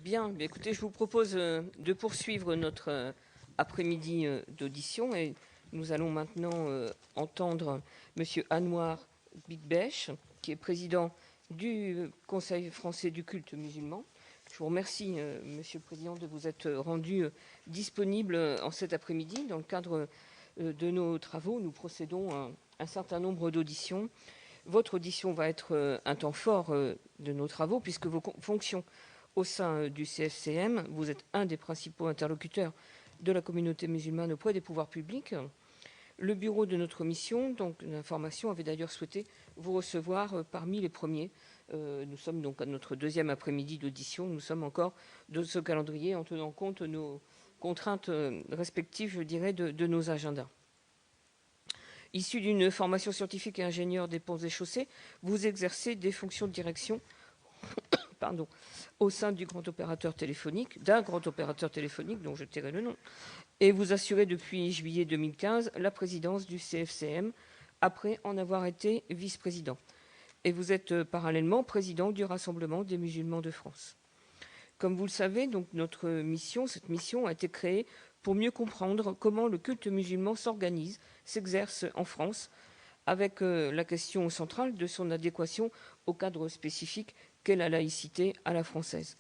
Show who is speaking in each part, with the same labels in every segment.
Speaker 1: Bien, écoutez, je vous propose de poursuivre notre après-midi d'audition et nous allons maintenant entendre M. Anouar Bigbech, qui est président du Conseil français du culte musulman. Je vous remercie, Monsieur le Président, de vous être rendu disponible en cet après-midi. Dans le cadre de nos travaux, nous procédons à un certain nombre d'auditions. Votre audition va être un temps fort de nos travaux, puisque vos fonctions au sein du CFCM, vous êtes un des principaux interlocuteurs de la communauté musulmane auprès des pouvoirs publics. Le bureau de notre mission, donc d'information, avait d'ailleurs souhaité vous recevoir parmi les premiers. Nous sommes donc à notre deuxième après-midi d'audition. Nous sommes encore de ce calendrier en tenant compte de nos contraintes respectives, je dirais, de nos agendas. Issu d'une formation scientifique et ingénieur des ponts et chaussées, vous exercez des fonctions de direction au sein d'un grand opérateur téléphonique, dont je tairai le nom, et vous assurez depuis juillet 2015 la présidence du CFCM, après en avoir été vice-président. Et vous êtes parallèlement président du Rassemblement des musulmans de France. Comme vous le savez, donc cette mission a été créée pour mieux comprendre comment le culte musulman s'organise, s'exerce en France, avec la question centrale de son adéquation au cadre spécifique qu'est la laïcité à la française.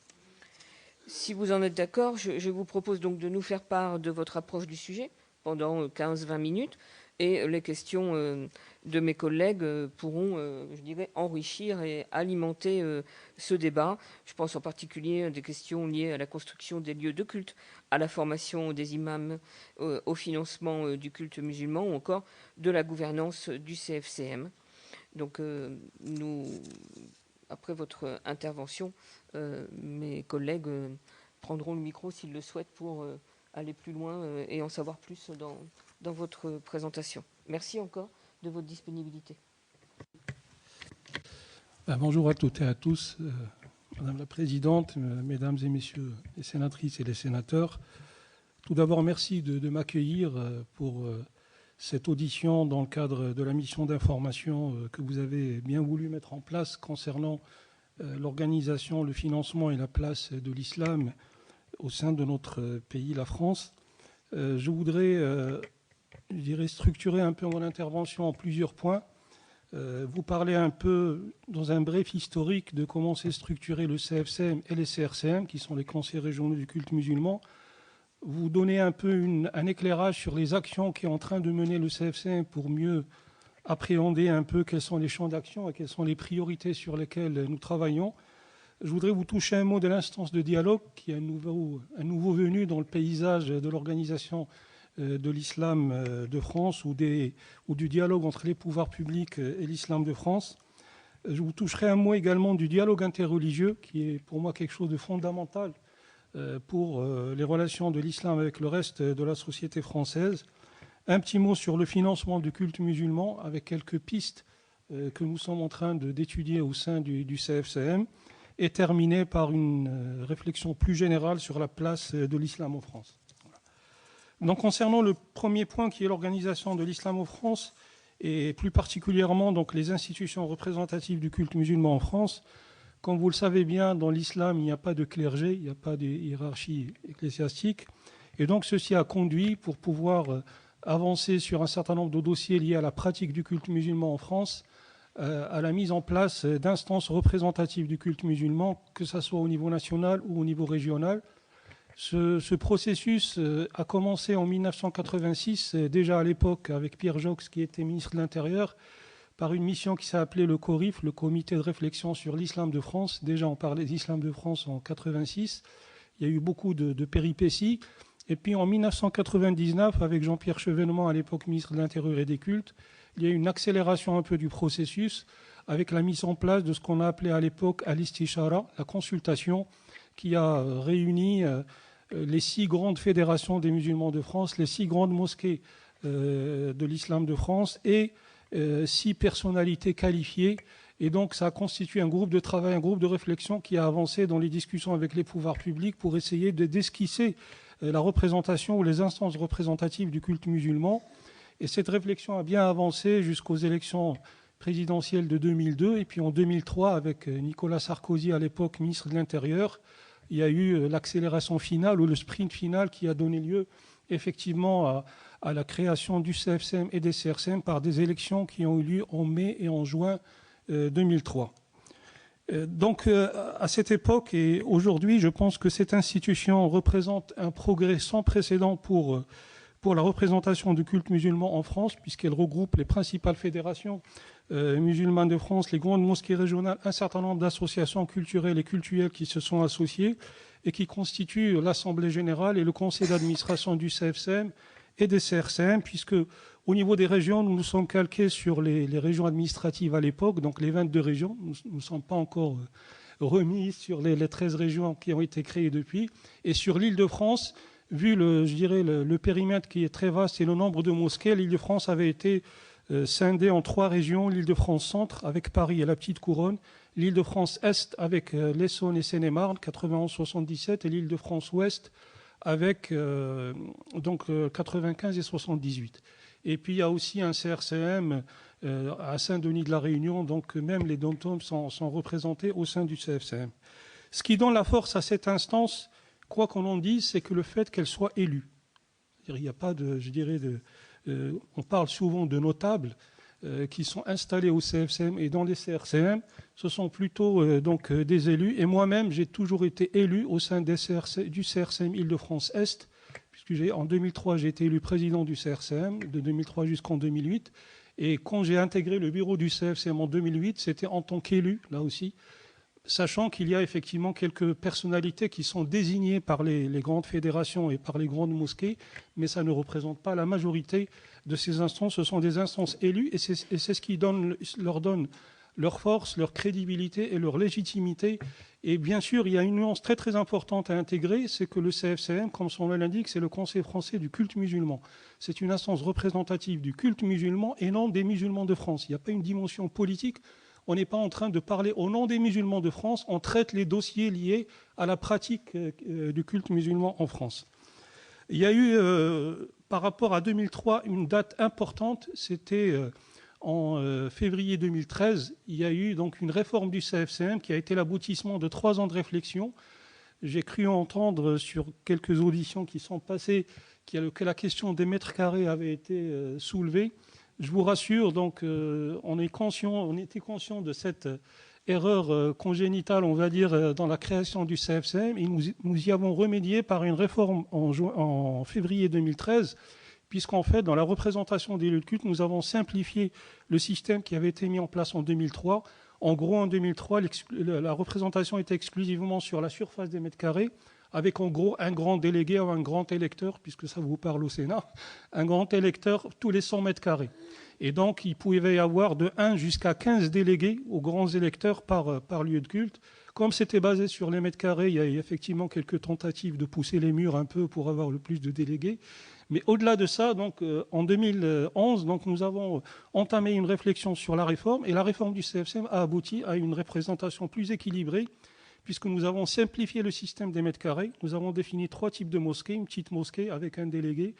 Speaker 1: Si vous en êtes d'accord, je vous propose donc de nous faire part de votre approche du sujet pendant 15-20 minutes, et les questions de mes collègues pourront, je dirais, enrichir et alimenter ce débat. Je pense en particulier à des questions liées à la construction des lieux de culte, à la formation des imams, au financement du culte musulman ou encore de la gouvernance du CFCM. Donc, après votre intervention, mes collègues prendront le micro s'ils le souhaitent pour aller plus loin et en savoir plus dans votre présentation. Merci encore de votre disponibilité.
Speaker 2: Bonjour à toutes et à tous. Madame la Présidente, Mesdames et Messieurs les sénatrices et les sénateurs, tout d'abord, merci de m'accueillir pour cette audition dans le cadre de la mission d'information que vous avez bien voulu mettre en place concernant l'organisation, le financement et la place de l'islam au sein de notre pays, la France. Je voudrais, structurer un peu mon intervention en plusieurs points. Vous parler un peu, dans un bref historique, de comment s'est structuré le CFCM et les CRCM, qui sont les conseils régionaux du culte musulman. Vous donner un peu un éclairage sur les actions qu'est en train de mener le CFCM pour mieux appréhender un peu quels sont les champs d'action et quelles sont les priorités sur lesquelles nous travaillons. Je voudrais vous toucher un mot de l'instance de dialogue, qui est un nouveau venu dans le paysage de l'organisation de l'islam de France ou du dialogue entre les pouvoirs publics et l'islam de France. Je vous toucherai un mot également du dialogue interreligieux, qui est pour moi quelque chose de fondamental pour les relations de l'islam avec le reste de la société française. Un petit mot sur le financement du culte musulman, avec quelques pistes que nous sommes en train d'étudier au sein du CFCM, et terminer par une réflexion plus générale sur la place de l'islam en France. Donc, concernant le premier point qui est l'organisation de l'islam en France, et plus particulièrement donc, les institutions représentatives du culte musulman en France, comme vous le savez bien, dans l'islam, il n'y a pas de clergé, il n'y a pas de hiérarchie ecclésiastique. Et donc, ceci a conduit, pour pouvoir avancer sur un certain nombre de dossiers liés à la pratique du culte musulman en France, à la mise en place d'instances représentatives du culte musulman, que ce soit au niveau national ou au niveau régional. Ce processus a commencé en 1986, déjà à l'époque avec Pierre Joxe, qui était ministre de l'Intérieur, par une mission qui s'est appelée le CORIF, le Comité de réflexion sur l'islam de France. Déjà, on parlait d'islam de France en 1986. Il y a eu beaucoup de péripéties. Et puis en 1999, avec Jean-Pierre Chevènement, à l'époque ministre de l'Intérieur et des Cultes, il y a eu une accélération un peu du processus avec la mise en place de ce qu'on a appelé à l'époque al-istishara, la consultation, qui a réuni les 6 grandes fédérations des musulmans de France, les 6 grandes mosquées de l'islam de France et 6 personnalités qualifiées. Et donc, ça a constitué un groupe de travail, un groupe de réflexion qui a avancé dans les discussions avec les pouvoirs publics pour essayer d'esquisser la représentation ou les instances représentatives du culte musulman. Et cette réflexion a bien avancé jusqu'aux élections présidentielles de 2002. Et puis en 2003, avec Nicolas Sarkozy, à l'époque ministre de l'Intérieur, il y a eu l'accélération finale ou le sprint final qui a donné lieu effectivement à la création du CFCM et des CRCM par des élections qui ont eu lieu en mai et en juin 2003. Donc, à cette époque et aujourd'hui, je pense que cette institution représente un progrès sans précédent pour la représentation du culte musulman en France, puisqu'elle regroupe les principales fédérations musulmanes de France, les grandes mosquées régionales, un certain nombre d'associations culturelles et cultuelles qui se sont associées et qui constituent l'Assemblée générale et le conseil d'administration du CFCM et des CRCM, puisque au niveau des régions, nous nous sommes calqués sur les régions administratives à l'époque, donc les 22 régions. Nous ne sommes pas encore remis sur les 13 régions qui ont été créées depuis. Et sur l'Île-de-France, vu le périmètre qui est très vaste et le nombre de mosquées, l'Île-de-France avait été scindée en 3 régions. L'Île-de-France Centre avec Paris et la Petite Couronne, l'Île-de-France Est avec l'Essonne et Seine-et-Marne, 91-77, et l'Île-de-France Ouest avec 95 et 78. Et puis il y a aussi un CRCM à Saint-Denis de la Réunion, donc même les dom-toms sont représentés au sein du CFCM. Ce qui donne la force à cette instance, quoi qu'on en dise, c'est que le fait qu'elle soit élue. Il n'y a pas de, on parle souvent de notables qui sont installés au CFCM et dans les CRCM, ce sont plutôt des élus. Et moi-même, j'ai toujours été élu au sein du CRCM Île-de-France-Est, puisque en 2003, j'ai été élu président du CRCM, de 2003 jusqu'en 2008. Et quand j'ai intégré le bureau du CFCM en 2008, c'était en tant qu'élu, là aussi, sachant qu'il y a effectivement quelques personnalités qui sont désignées par les grandes fédérations et par les grandes mosquées, mais ça ne représente pas la majorité de ces instances. Ce sont des instances élues et c'est ce qui leur donne leur force, leur crédibilité et leur légitimité. Et bien sûr, il y a une nuance très très importante à intégrer, c'est que le CFCM, comme son nom l'indique, c'est le Conseil français du culte musulman. C'est une instance représentative du culte musulman et non des musulmans de France. Il n'y a pas une dimension politique. On n'est pas en train de parler au nom des musulmans de France, on traite les dossiers liés à la pratique du culte musulman en France. Il y a eu, par rapport à 2003, une date importante, c'était en février 2013, il y a eu donc une réforme du CFCM qui a été l'aboutissement de 3 ans de réflexion. J'ai cru entendre sur quelques auditions qui sont passées que la question des mètres carrés avait été soulevée. Je vous rassure, donc, on était conscient de cette erreur congénitale, on va dire, dans la création du CFCM, et nous y avons remédié par une réforme en février 2013, puisqu'en fait, dans la représentation des lieux de culte, nous avons simplifié le système qui avait été mis en place en 2003. En gros, en 2003, la représentation était exclusivement sur la surface des mètres carrés, avec en gros un grand délégué ou un grand électeur, puisque ça vous parle au Sénat, un grand électeur tous les 100 mètres carrés. Et donc, il pouvait y avoir de 1 jusqu'à 15 délégués aux grands électeurs par lieu de culte. Comme c'était basé sur les mètres carrés, il y a effectivement quelques tentatives de pousser les murs un peu pour avoir le plus de délégués. Mais au-delà de ça, donc, en 2011, donc, nous avons entamé une réflexion sur la réforme, et la réforme du CFCM a abouti à une représentation plus équilibrée, puisque nous avons simplifié le système des mètres carrés. Nous avons défini 3 types de mosquées, une petite mosquée avec un délégué,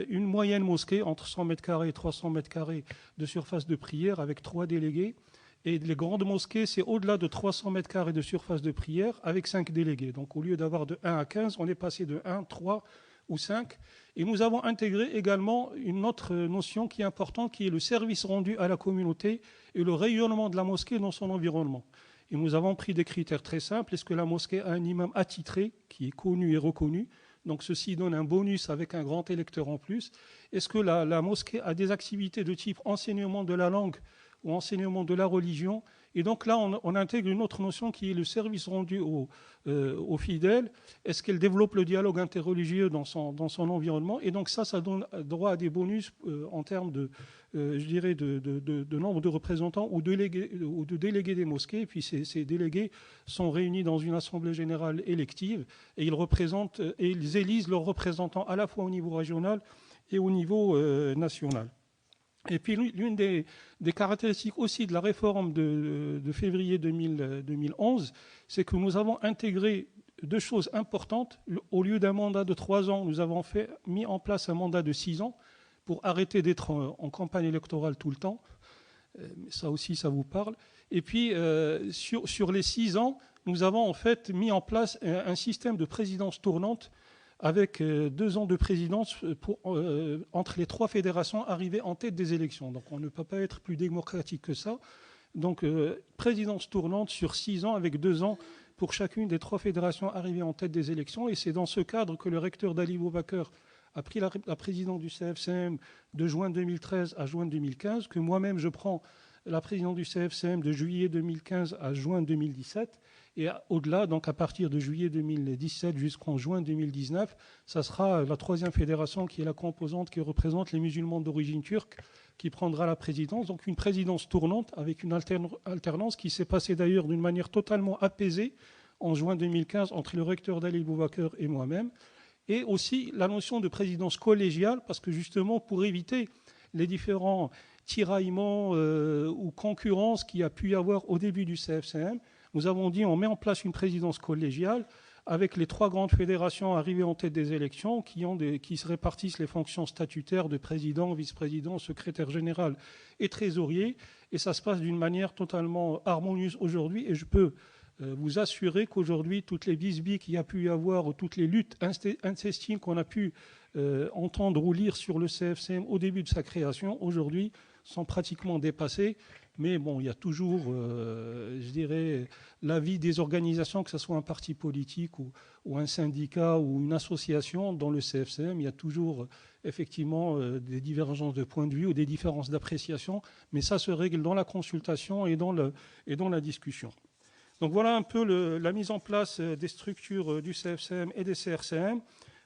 Speaker 2: une moyenne mosquée entre 100 mètres carrés et 300 mètres carrés de surface de prière avec 3 délégués. Et les grandes mosquées, c'est au-delà de 300 mètres carrés de surface de prière avec 5 délégués. Donc au lieu d'avoir de 1 à 15, on est passé de 1, 3 ou 5. Et nous avons intégré également une autre notion qui est importante, qui est le service rendu à la communauté et le rayonnement de la mosquée dans son environnement. Et nous avons pris des critères très simples. Est-ce que la mosquée a un imam attitré, qui est connu et reconnu? Donc ceci donne un bonus avec un grand électeur en plus. Est-ce que la mosquée a des activités de type enseignement de la langue ou enseignement de la religion? Et donc là, on intègre une autre notion qui est le service rendu aux fidèles. Est-ce qu'elle développe le dialogue interreligieux dans son environnement? Et donc ça donne droit à des bonus en termes de nombre de représentants ou de délégués des mosquées. Et puis ces délégués sont réunis dans une assemblée générale élective et ils élisent leurs représentants à la fois au niveau régional et au niveau national. Et puis l'une des caractéristiques aussi de la réforme de février 2011, c'est que nous avons intégré 2 choses importantes. Au lieu d'un mandat de 3 ans, nous avons mis en place un mandat de 6 ans pour arrêter d'être en campagne électorale tout le temps. Ça aussi, ça vous parle. Et puis, sur les 6 ans, nous avons en fait mis en place un système de présidence tournante avec 2 ans de présidence entre les 3 fédérations arrivées en tête des élections. Donc on ne peut pas être plus démocratique que ça. Donc présidence tournante sur 6 ans avec 2 ans pour chacune des 3 fédérations arrivées en tête des élections. Et c'est dans ce cadre que le recteur Dali Boubaker a pris la présidence du CFCM de juin 2013 à juin 2015, que moi-même je prends la présidence du CFCM de juillet 2015 à juin 2017. Et au-delà, donc à partir de juillet 2017 jusqu'en juin 2019, ça sera la 3e fédération qui est la composante qui représente les musulmans d'origine turque qui prendra la présidence. Donc une présidence tournante avec une alternance qui s'est passée d'ailleurs d'une manière totalement apaisée en juin 2015 entre le recteur Dali Boubaker et moi-même. Et aussi la notion de présidence collégiale, parce que justement pour éviter les différents tiraillements ou concurrences qu'il y a pu y avoir au début du CFCM, nous avons dit on met en place une présidence collégiale avec les 3 grandes fédérations arrivées en tête des élections qui se répartissent les fonctions statutaires de président, vice-président, secrétaire général et trésorier. Et ça se passe d'une manière totalement harmonieuse aujourd'hui. Et je peux vous assurer qu'aujourd'hui, toutes les bisbilles qu'il y a pu y avoir, ou toutes les luttes intestines qu'on a pu entendre ou lire sur le CFCM au début de sa création, aujourd'hui, sont pratiquement dépassées. Mais bon, il y a toujours, je dirais, l'avis des organisations, que ce soit un parti politique ou un syndicat ou une association dans le CFCM, il y a toujours effectivement des divergences de point de vue ou des différences d'appréciation, mais ça se règle dans la consultation et dans la discussion. Donc voilà un peu la mise en place des structures du CFCM et des CRCM.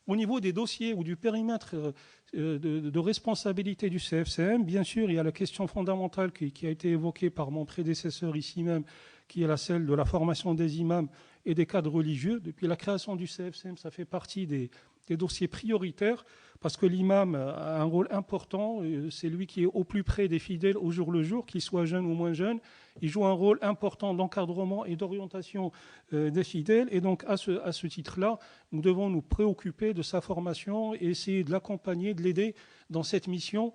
Speaker 2: Au niveau des dossiers ou du périmètre de responsabilité du CFCM, bien sûr, il y a la question fondamentale qui a été évoquée par mon prédécesseur ici même, qui est celle de la formation des imams et des cadres religieux. Depuis la création du CFCM, ça fait partie des dossiers prioritaires parce que l'imam a un rôle important. C'est lui qui est au plus près des fidèles au jour le jour, qu'ils soient jeunes ou moins jeunes. Il joue un rôle important d'encadrement et d'orientation des fidèles. Et donc, à ce titre-là, nous devons nous préoccuper de sa formation et essayer de l'accompagner, de l'aider dans cette mission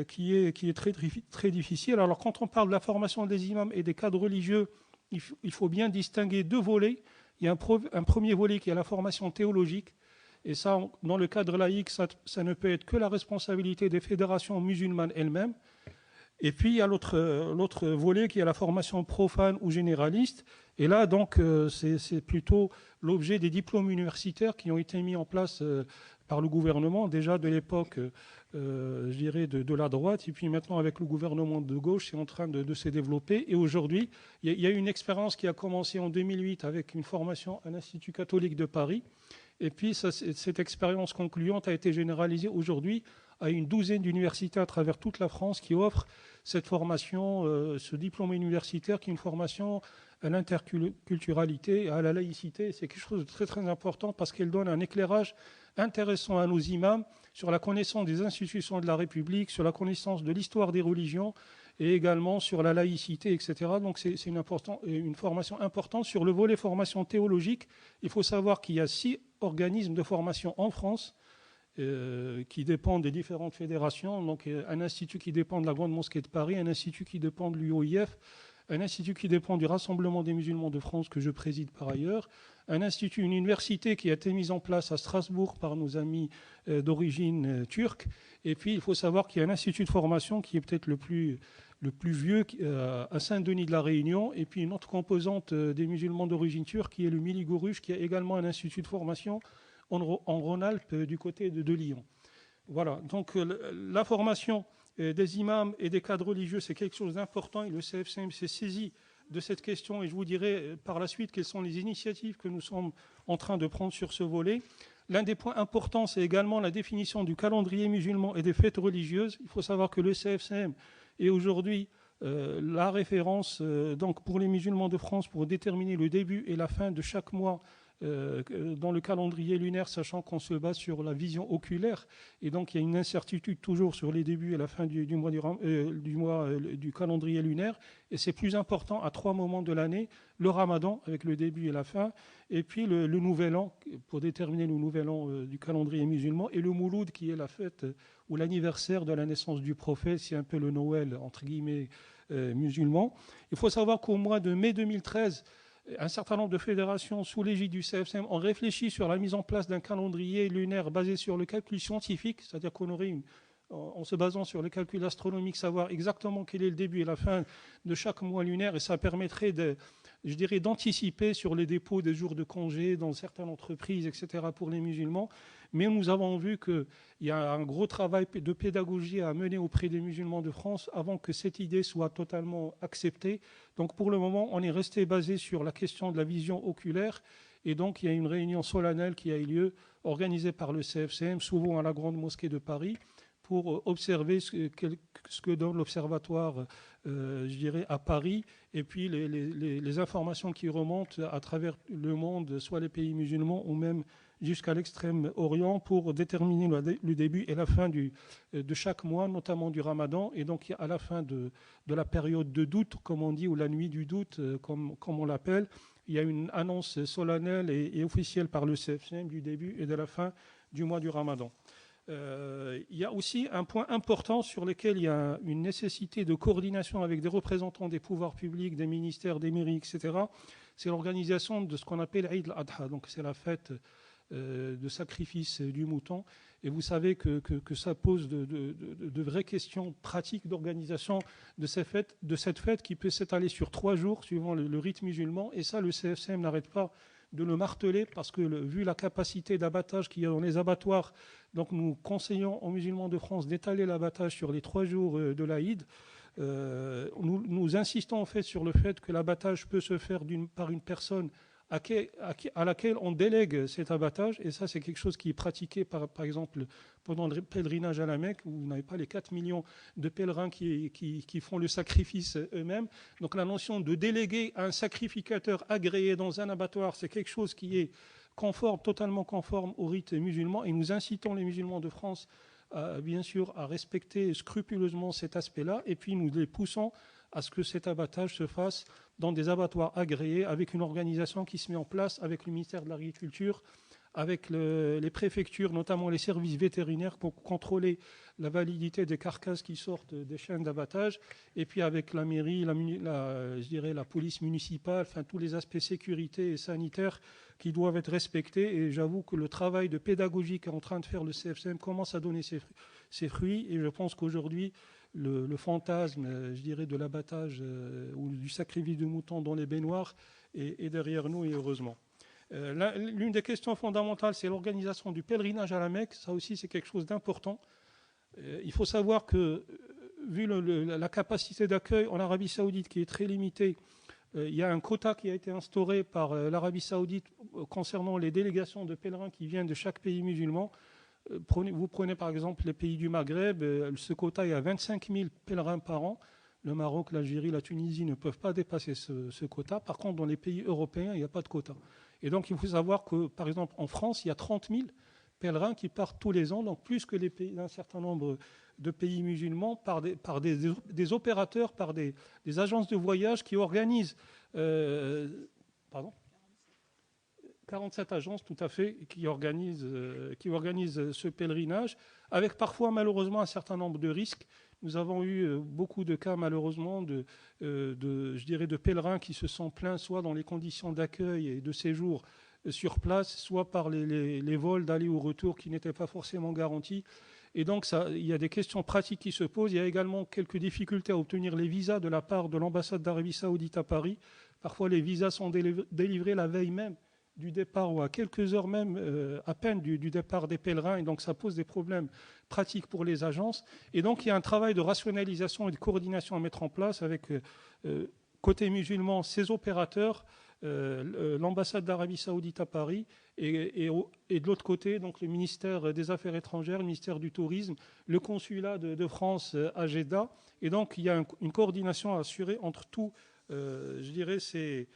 Speaker 2: qui est très, très difficile. Alors, quand on parle de la formation des imams et des cadres religieux, il faut bien distinguer 2 volets. Il y a un premier volet qui est la formation théologique. Et ça, dans le cadre laïque, ça ne peut être que la responsabilité des fédérations musulmanes elles-mêmes. Et puis, il y a l'autre volet qui est la formation profane ou généraliste. Et là, donc, c'est plutôt l'objet des diplômes universitaires qui ont été mis en place par le gouvernement, déjà de l'époque, je dirais, de la droite. Et puis maintenant, avec le gouvernement de gauche, c'est en train de se développer. Et aujourd'hui, il y a eu une expérience qui a commencé en 2008 avec une formation à l'Institut catholique de Paris. Et puis, cette expérience concluante a été généralisée aujourd'hui à une douzaine d'universités à travers toute la France qui offrent cette formation, ce diplôme universitaire qui est une formation à l'interculturalité, à la laïcité. C'est quelque chose de très, très important parce qu'elle donne un éclairage intéressant à nos imams sur la connaissance des institutions de la République, sur la connaissance de l'histoire des religions et également sur la laïcité, etc. Donc c'est une formation importante. Sur le volet formation théologique, il faut savoir qu'il y a 6 organismes de formation en France qui dépendent des différentes fédérations. Donc un institut qui dépend de la Grande Mosquée de Paris, un institut qui dépend de l'UOIF, un institut qui dépend du Rassemblement des musulmans de France que je préside par ailleurs, un institut, une université qui a été mise en place à Strasbourg par nos amis d'origine turque. Et puis il faut savoir qu'il y a un institut de formation qui est peut-être le plus vieux à Saint-Denis de la Réunion, et puis une autre composante des musulmans d'origine turque qui est le Mili Gouruch, qui a également un institut de formation en Rhône-Alpes du côté de Lyon. Voilà, donc la formation des imams et des cadres religieux, c'est quelque chose d'important et le CFCM s'est saisi de cette question et je vous dirai par la suite quelles sont les initiatives que nous sommes en train de prendre sur ce volet. L'un des points importants, c'est également la définition du calendrier musulman et des fêtes religieuses. Il faut savoir que le CFCM est aujourd'hui la référence donc pour les musulmans de France pour déterminer le début et la fin de chaque mois dans le calendrier lunaire, sachant qu'on se base sur la vision oculaire. Et donc, il y a une incertitude toujours sur les débuts et la fin du calendrier lunaire. Et c'est plus important à 3 moments de l'année, le ramadan avec le début et la fin, et puis le nouvel an, pour déterminer le nouvel an du calendrier musulman, et le mouloud qui est la fête ou l'anniversaire de la naissance du prophète, c'est un peu le Noël, entre guillemets, musulman. Il faut savoir qu'au mois de mai 2013, un certain nombre de fédérations sous l'égide du CFCM ont réfléchi sur la mise en place d'un calendrier lunaire basé sur le calcul scientifique, c'est-à-dire qu'on aurait en se basant sur le calcul astronomique, savoir exactement quel est le début et la fin de chaque mois lunaire, et ça permettrait d'anticiper sur les dépôts des jours de congé dans certaines entreprises, etc., pour les musulmans. Mais nous avons vu qu'il y a un gros travail de pédagogie à mener auprès des musulmans de France avant que cette idée soit totalement acceptée. Donc pour le moment, on est resté basé sur la question de la vision oculaire. Et donc il y a une réunion solennelle qui a eu lieu, organisée par le CFCM, souvent à la Grande Mosquée de Paris, pour observer ce que donne l'observatoire, à Paris, et puis les informations qui remontent à travers le monde, soit les pays musulmans ou même jusqu'à l'extrême-orient, pour déterminer le début et la fin de chaque mois, notamment du Ramadan. Et donc à la fin de la période de doute, comme on dit, ou la nuit du doute, comme on l'appelle, il y a une annonce solennelle et officielle par le CFCM du début et de la fin du mois du Ramadan. Il y a aussi un point important sur lequel il y a une nécessité de coordination avec des représentants des pouvoirs publics, des ministères, des mairies, etc. C'est l'organisation de ce qu'on appelle Eid al-Adha, donc c'est la fête de sacrifice du mouton. Et vous savez que ça pose de vraies questions pratiques d'organisation de cette fête qui peut s'étaler sur 3 jours suivant le rite musulman. Et ça, le CFCM n'arrête pas de le marteler parce que vu la capacité d'abattage qu'il y a dans les abattoirs, donc nous conseillons aux musulmans de France d'étaler l'abattage sur les 3 jours de l'Aïd. Nous insistons en fait sur le fait que l'abattage peut se faire par une personne à laquelle on délègue cet abattage, et ça c'est quelque chose qui est pratiqué par exemple pendant le pèlerinage à la Mecque, où vous n'avez pas les 4 millions de pèlerins qui font le sacrifice eux-mêmes. Donc la notion de déléguer un sacrificateur agréé dans un abattoir, c'est quelque chose qui est totalement conforme au rite musulman, et nous incitons les musulmans de France bien sûr à respecter scrupuleusement cet aspect-là, et puis nous les poussons à ce que cet abattage se fasse dans des abattoirs agréés, avec une organisation qui se met en place avec le ministère de l'Agriculture, avec les préfectures, notamment les services vétérinaires, pour contrôler la validité des carcasses qui sortent des chaînes d'abattage, et puis avec la mairie, la police municipale, enfin tous les aspects sécurité et sanitaires qui doivent être respectés. Et j'avoue que le travail de pédagogie qu'est en train de faire le CFCM commence à donner ses fruits, et je pense qu'aujourd'hui, le fantasme, de l'abattage ou du sacrifice de moutons dans les baignoires est derrière nous, et heureusement. L'une des questions fondamentales, c'est l'organisation du pèlerinage à la Mecque. Ça aussi, c'est quelque chose d'important. Il faut savoir que, vu la capacité d'accueil en Arabie Saoudite qui est très limitée, il y a un quota qui a été instauré par l'Arabie Saoudite concernant les délégations de pèlerins qui viennent de chaque pays musulman. Vous prenez par exemple les pays du Maghreb, ce quota est à 25 000 pèlerins par an. Le Maroc, l'Algérie, la Tunisie ne peuvent pas dépasser ce quota. Par contre, dans les pays européens, il n'y a pas de quota. Et donc, il faut savoir que, par exemple, en France, il y a 30 000 pèlerins qui partent tous les ans, donc plus que les pays d'un certain nombre de pays musulmans, par des opérateurs, par des agences de voyage qui organisent... 47 agences, tout à fait, qui organisent ce pèlerinage, avec parfois, malheureusement, un certain nombre de risques. Nous avons eu beaucoup de cas, malheureusement, de pèlerins qui se sont plaints, soit dans les conditions d'accueil et de séjour sur place, soit par les vols d'aller ou retour qui n'étaient pas forcément garantis. Et donc, il y a des questions pratiques qui se posent. Il y a également quelques difficultés à obtenir les visas de la part de l'ambassade d'Arabie Saoudite à Paris. Parfois, les visas sont délivrés la veille même du départ, ou à quelques heures même, à peine du départ des pèlerins, et donc ça pose des problèmes pratiques pour les agences. Et donc il y a un travail de rationalisation et de coordination à mettre en place avec, côté musulman, ces opérateurs, l'ambassade d'Arabie Saoudite à Paris, et de l'autre côté, donc le ministère des Affaires étrangères, le ministère du Tourisme, le consulat de France à Jeddah. Et donc il y a une coordination à assurer entre tous, ces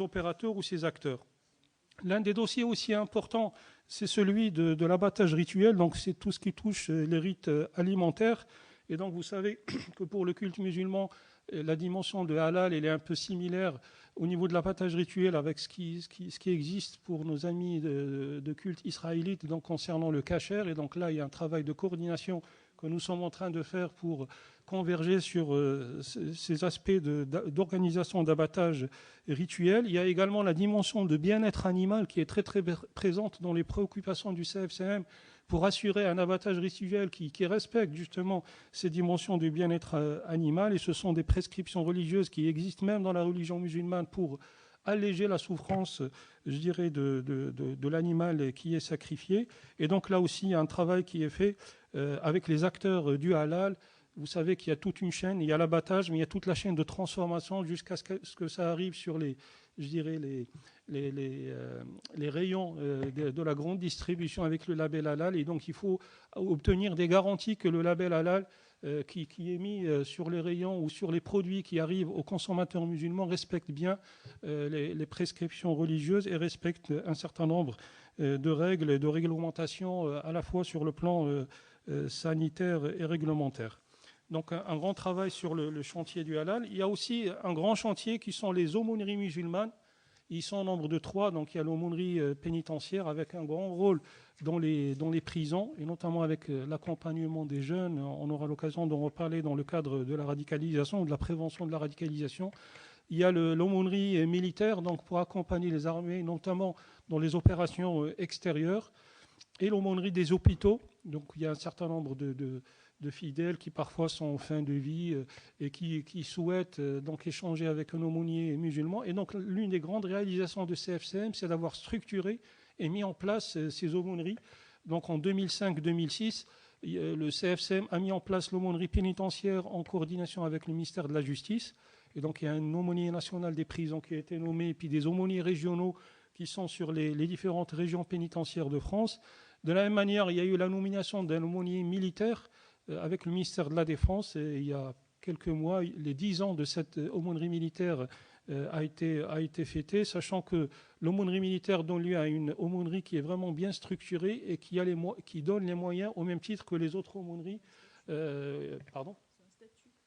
Speaker 2: opérateurs ou ces acteurs. L'un des dossiers aussi importants, c'est celui de l'abattage rituel, donc c'est tout ce qui touche les rites alimentaires. Et donc vous savez que pour le culte musulman, la dimension de halal, elle est un peu similaire au niveau de l'abattage rituel avec ce qui existe pour nos amis de culte israélite, donc concernant le kasher. Et donc là, il y a un travail de coordination que nous sommes en train de faire pour converger sur ces aspects d'organisation d'abattage rituel. Il y a également la dimension de bien-être animal qui est très très présente dans les préoccupations du CFCM pour assurer un abattage rituel qui respecte justement ces dimensions du bien-être animal. Et ce sont des prescriptions religieuses qui existent même dans la religion musulmane pour alléger la souffrance, je dirais, de l'animal qui est sacrifié. Et donc là aussi, il y a un travail qui est fait avec les acteurs du halal. Vous savez qu'il y a toute une chaîne, il y a l'abattage, mais il y a toute la chaîne de transformation jusqu'à ce que ça arrive sur les rayons de la grande distribution avec le label halal. Et donc, il faut obtenir des garanties que le label halal qui est mis sur les rayons ou sur les produits qui arrivent aux consommateurs musulmans respecte bien les prescriptions religieuses et respecte un certain nombre de règles et de réglementations à la fois sur le plan sanitaire et réglementaire. Donc un grand travail sur le chantier du halal. Il y a aussi un grand chantier qui sont les aumôneries musulmanes. Ils sont au nombre de 3. Donc il y a l'aumônerie pénitentiaire avec un grand rôle dans les prisons, et notamment avec l'accompagnement des jeunes. On aura l'occasion d'en reparler dans le cadre de la radicalisation ou de la prévention de la radicalisation. Il y a l'aumônerie militaire, donc pour accompagner les armées, notamment dans les opérations extérieures, et l'aumônerie des hôpitaux. Donc il y a un certain nombre de fidèles qui parfois sont en fin de vie et qui souhaitent donc échanger avec un aumônier musulman. Et donc l'une des grandes réalisations de CFCM, c'est d'avoir structuré et mis en place ces aumôneries. Donc en 2005-2006, le CFCM a mis en place l'aumônerie pénitentiaire en coordination avec le ministère de la Justice. Et donc il y a un aumônier national des prisons qui a été nommé, et puis des aumôniers régionaux qui sont sur les différentes régions pénitentiaires de France. De la même manière, il y a eu la nomination d'un aumônier militaire avec le ministère de la Défense. Et il y a quelques mois, les 10 ans de cette aumônerie militaire a été fêté, sachant que l'aumônerie militaire donne lieu à une aumônerie qui est vraiment bien structurée et qui donne les moyens au même titre que les autres aumôneries.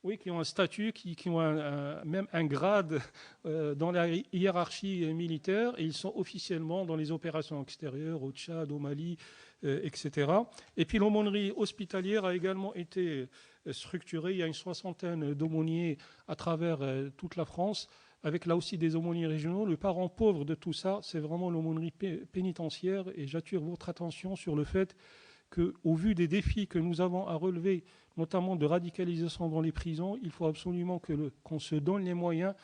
Speaker 2: Oui, qui ont un statut, qui ont même un grade dans la hiérarchie militaire, et ils sont officiellement dans les opérations extérieures, au Tchad, au Mali, etc. Et puis l'aumônerie hospitalière a également été structurée. Il y a une 60aine d'aumôniers à travers toute la France, avec là aussi des aumôniers régionaux. Le parent pauvre de tout ça, c'est vraiment l'aumônerie pénitentiaire, et j'attire votre attention sur le fait qu'au vu des défis que nous avons à relever, notamment de radicalisation dans les prisons, il faut absolument qu'on se donne les moyens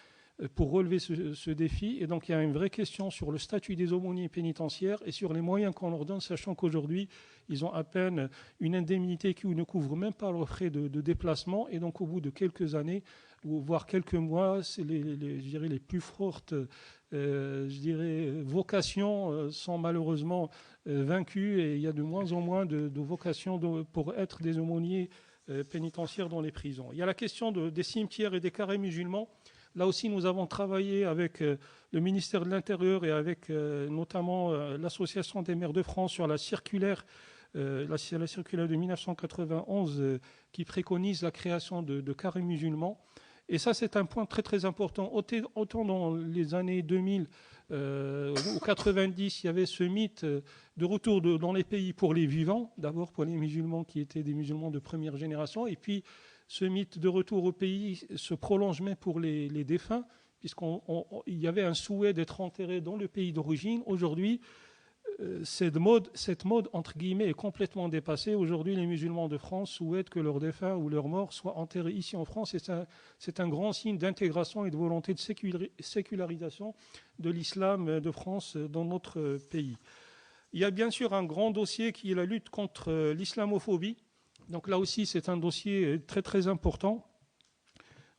Speaker 2: pour relever ce défi. Et donc il y a une vraie question sur le statut des aumôniers pénitentiaires et sur les moyens qu'on leur donne, sachant qu'aujourd'hui, ils ont à peine une indemnité qui ne couvre même pas leurs frais de déplacement. Et donc au bout de quelques années, voire quelques mois, c'est les plus fortes vocations sont malheureusement vaincues, et il y a de moins en moins de vocations pour être des aumôniers pénitentiaires dans les prisons. Il y a la question des cimetières et des carrés musulmans. Là aussi, nous avons travaillé avec le ministère de l'Intérieur et avec notamment l'Association des maires de France sur la circulaire de 1991 qui préconise la création de carrés musulmans. Et ça, c'est un point très très important. Autant dans les années 2000 ou 90, il y avait ce mythe de retour dans les pays pour les vivants, d'abord pour les musulmans qui étaient des musulmans de première génération, et puis ce mythe de retour au pays se prolonge même pour les défunts, puisqu'il y avait un souhait d'être enterré dans le pays d'origine. Aujourd'hui, cette mode, entre guillemets, est complètement dépassée. Aujourd'hui, les musulmans de France souhaitent que leurs défunts ou leurs morts soient enterrés ici en France. Et c'est un grand signe d'intégration et de volonté de sécularisation de l'islam de France dans notre pays. Il y a bien sûr un grand dossier qui est la lutte contre l'islamophobie. Donc là aussi, c'est un dossier très très important.